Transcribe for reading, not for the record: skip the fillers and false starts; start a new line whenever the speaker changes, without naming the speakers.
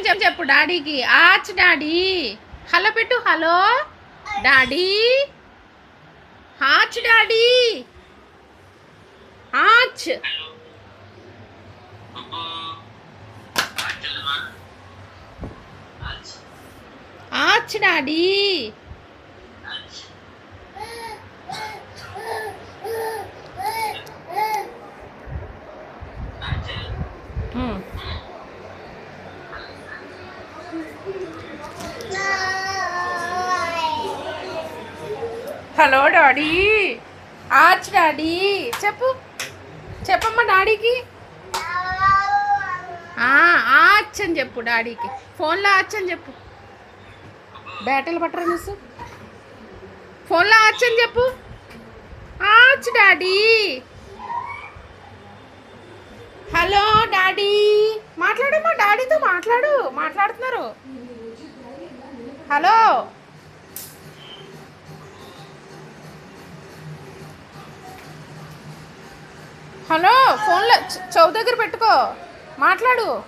చెప్పు డాడీకి. ఆచ్ డాడీ. హలో పెట్టు. Hello daddy. ఆచ్ డాడీ. ఆచ్. ఆచ్ డాడీ. Hello daddy. ఆచ్ డాడీ. చెప్పు. చెప్పమ్మా డాడీకి. ఆచ్ అని చెప్పు డాడీకి. ఫోన్లో ఆచ్ అని చెప్పు. బ్యాటలు పట్టరా మిస్. ఫోన్లో ఆచ్ అని చెప్పు. ఆచ్ డాడీ. Hello daddy. మాట్లాడమ్మా డాడీతో మాట్లాడు. మాట్లాడుతున్నారు. హలో. హలో ఫోన్లో చెవు దగ్గర పెట్టుకో. మాట్లాడు.